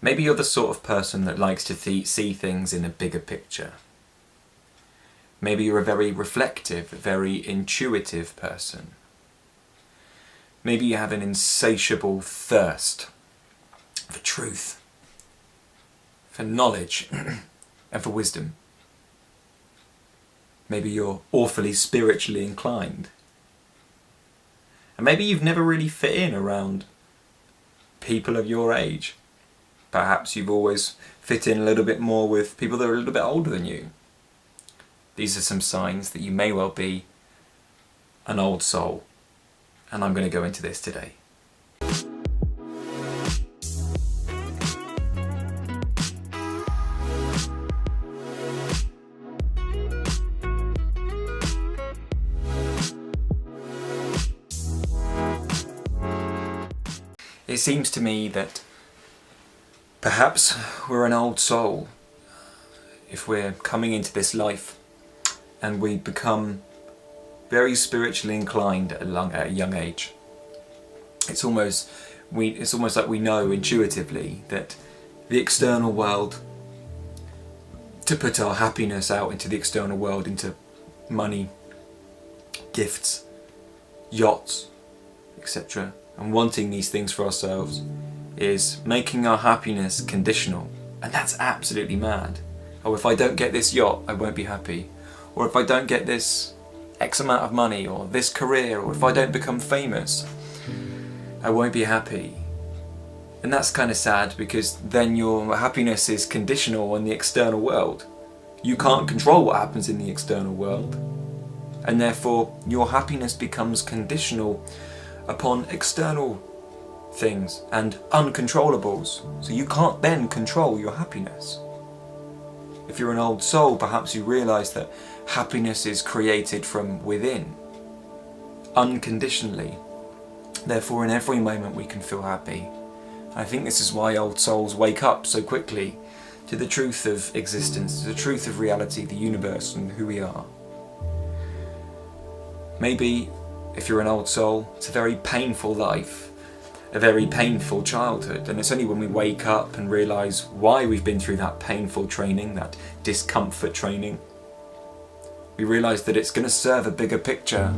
Maybe you're the sort of person that likes to see things in a bigger picture. Maybe you're a very reflective, very intuitive person. Maybe you have an insatiable thirst for truth, for knowledge, and for wisdom. Maybe you're awfully spiritually inclined. And maybe you've never really fit in around people of your age. Perhaps you've always fit in a little bit more with people that are a little bit older than you. These are some signs that you may well be an old soul. And I'm going to go into this today. It seems to me that perhaps we're an old soul if we're coming into this life and we become very spiritually inclined at a young age. It's almost like we know intuitively that the external world, to put our happiness out into the external world, into money, gifts, yachts, etc., and wanting these things for ourselves, is making our happiness conditional. And that's absolutely mad. Oh, if I don't get this yacht, I won't be happy. Or if I don't get this X amount of money, or this career, or if I don't become famous, I won't be happy. And that's kind of sad, because then your happiness is conditional on the external world. You can't control what happens in the external world, and therefore your happiness becomes conditional upon external things and uncontrollables. So you can't then control your happiness. If you're an old soul, perhaps you realise that happiness is created from within, unconditionally. Therefore, in every moment we can feel happy. I think this is why old souls wake up so quickly to the truth of existence, to the truth of reality, the universe, and who we are. Maybe, if you're an old soul, it's a very painful life, a very painful childhood, and it's only when we wake up and realise why we've been through that painful training, that discomfort training, we realise that it's going to serve a bigger picture.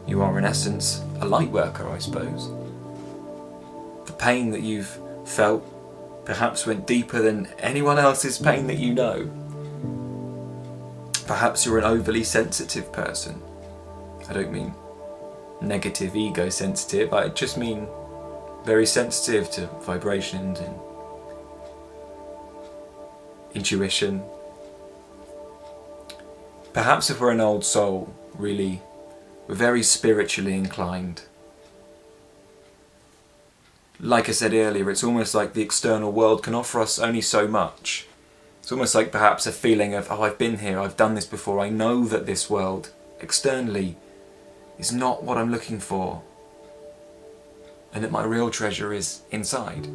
You are in essence a Lightworker, I suppose. The pain that you've felt perhaps went deeper than anyone else's pain that you know. Perhaps you're an overly sensitive person. I don't mean negative, ego sensitive, I just mean very sensitive to vibrations and intuition. Perhaps if we're an old soul, really, we're very spiritually inclined. Like I said earlier, it's almost like the external world can offer us only so much. It's almost like perhaps a feeling of, oh, I've been here, I've done this before, I know that this world, externally, is not what I'm looking for, and that my real treasure is inside.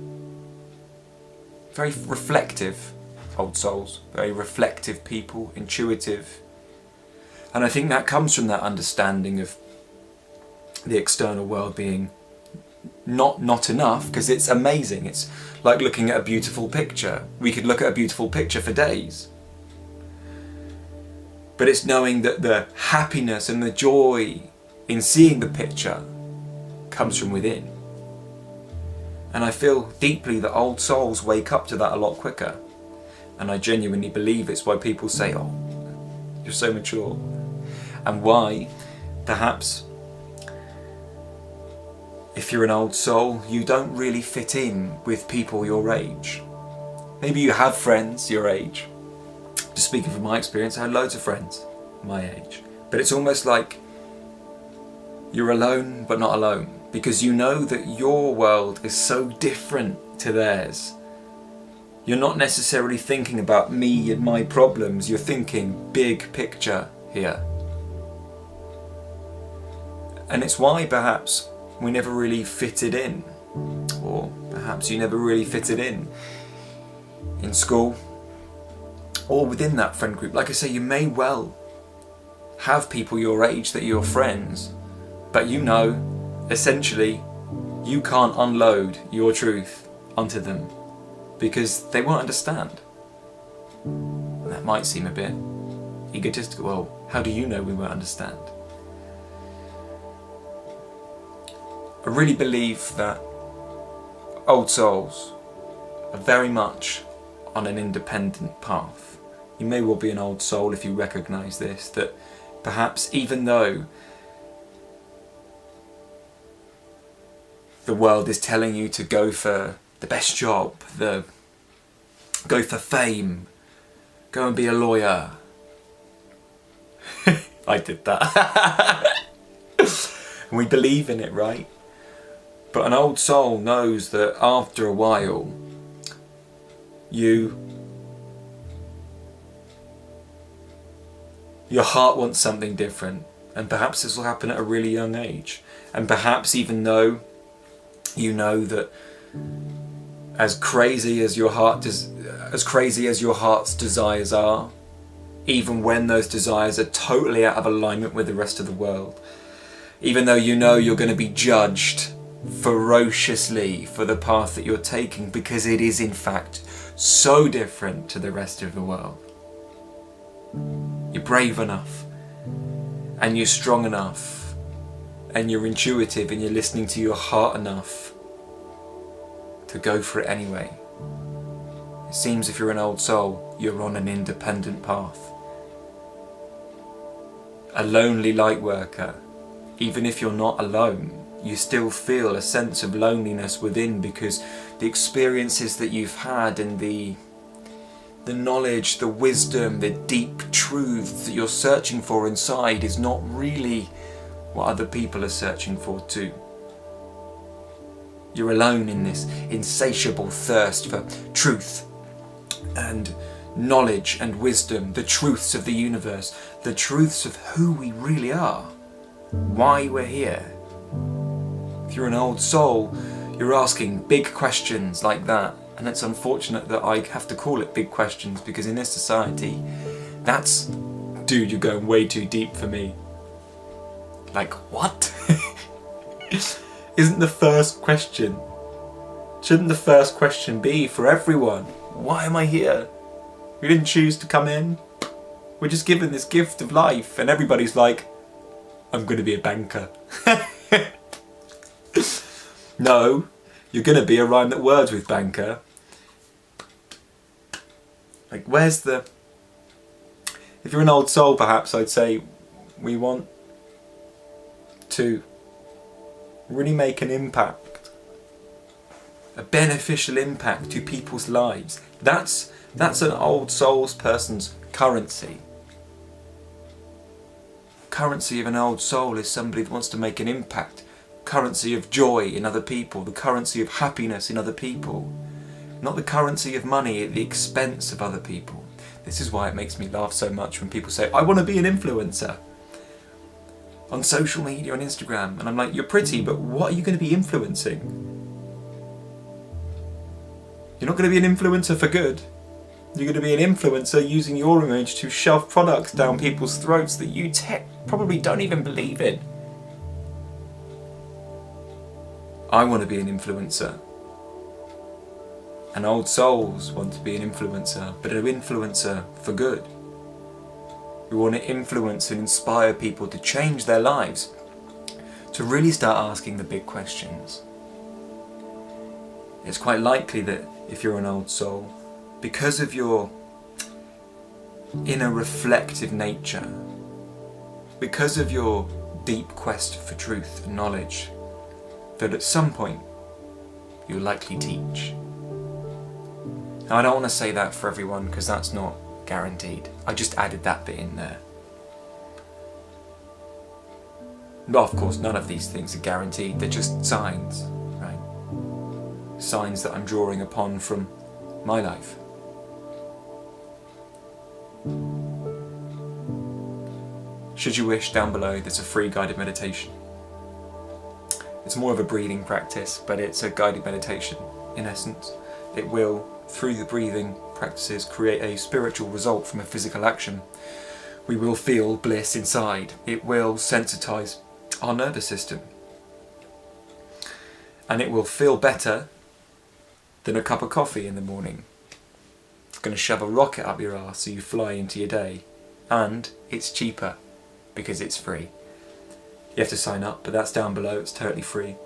Very reflective old souls, very reflective people, intuitive. And I think that comes from that understanding of the external world being not enough, because it's amazing. It's like looking at a beautiful picture. We could look at a beautiful picture for days. But it's knowing that the happiness and the joy in seeing the picture comes from within. And I feel deeply that old souls wake up to that a lot quicker. And I genuinely believe it's why people say, oh, you're so mature. And why, perhaps, if you're an old soul, you don't really fit in with people your age. Maybe you have friends your age. Just speaking from my experience, I had loads of friends my age. But it's almost like you're alone but not alone, because you know that your world is so different to theirs. You're not necessarily thinking about me and my problems, you're thinking big picture here. And it's why perhaps we never really fitted in, or perhaps you never really fitted in school, or within that friend group. Like I say, you may well have people your age that are your friends, but you know, essentially, you can't unload your truth onto them. because they won't understand. And that might seem a bit egotistical. Well, how do you know we won't understand? I really believe that old souls are very much on an independent path. You may well be an old soul if you recognise this, that perhaps even though the world is telling you to go for the best job, go for fame, go and be a lawyer. I did that. We believe in it, right? But an old soul knows that after a while, your heart wants something different, and perhaps this will happen at a really young age. And perhaps even though you know that as crazy as your heart's desires are, even when those desires are totally out of alignment with the rest of the world, even though you know you're going to be judged ferociously for the path that you're taking, because it is in fact so different to the rest of the world, you're brave enough, and you're strong enough, and you're intuitive, and you're listening to your heart enough to go for it anyway. It seems if you're an old soul, you're on an independent path. A lonely lightworker, even if you're not alone, you still feel a sense of loneliness within, because the experiences that you've had and the knowledge, the wisdom, the deep truths that you're searching for inside is not really what other people are searching for too. You're alone in this insatiable thirst for truth and knowledge and wisdom, the truths of the universe, the truths of who we really are, why we're here. If you're an old soul, you're asking big questions like that, and it's unfortunate that I have to call it big questions, because in this society, dude, you're going way too deep for me. Like, what? Shouldn't the first question be for everyone, why am I here? We didn't choose to come in. We're just given this gift of life, and everybody's like, I'm going to be a banker. No, you're going to be a rhyme that words with banker. Like, if you're an old soul, perhaps I'd say we want to really make an impact, a beneficial impact to people's lives. That's an old soul's person's currency. Currency of an old soul is somebody that wants to make an impact. Currency of joy in other people, the currency of happiness in other people, not the currency of money at the expense of other people. This is why it makes me laugh so much when people say, I want to be an influencer on social media, on Instagram, and I'm like, you're pretty, but what are you going to be influencing? You're not going to be an influencer for good. You're going to be an influencer using your image to shove products down people's throats that you probably don't even believe in. I want to be an influencer. And old souls want to be an influencer, but an influencer for good. We want to influence and inspire people to change their lives, to really start asking the big questions. It's quite likely that if you're an old soul, because of your inner reflective nature, because of your deep quest for truth and knowledge, that at some point you'll likely teach. Now, I don't want to say that for everyone, because that's not guaranteed. I just added that bit in there. Well, of course, none of these things are guaranteed. They're just signs, right? Signs that I'm drawing upon from my life. Should you wish, down below there's a free guided meditation. It's more of a breathing practice, but it's a guided meditation in essence. It will, through the breathing practices, create a spiritual result from a physical action. We will feel bliss inside. It will sensitize our nervous system. And it will feel better than a cup of coffee in the morning. It's going to shove a rocket up your arse so you fly into your day. And it's cheaper because it's free. You have to sign up, but that's down below, it's totally free.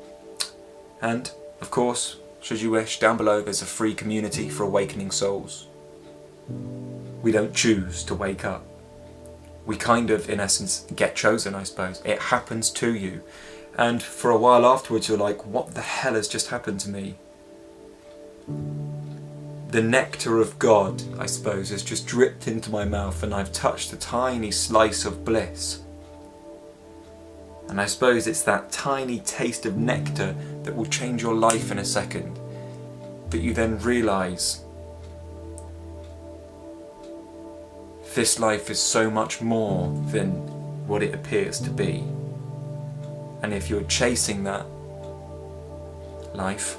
And, of course, should you wish, down below there's a free community for awakening souls. We don't choose to wake up. We kind of, in essence, get chosen, I suppose. It happens to you. And for a while afterwards you're like, what the hell has just happened to me? The nectar of God, I suppose, has just dripped into my mouth and I've touched a tiny slice of bliss. And I suppose it's that tiny taste of nectar that will change your life in a second, that you then realise this life is so much more than what it appears to be. And if you're chasing that life,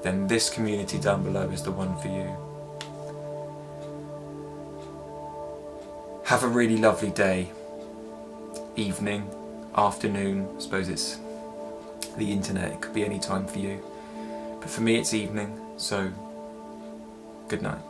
then this community down below is the one for you. Have a really lovely day, evening, afternoon. I suppose it's the internet, it could be any time for you. But for me it's evening, so good night.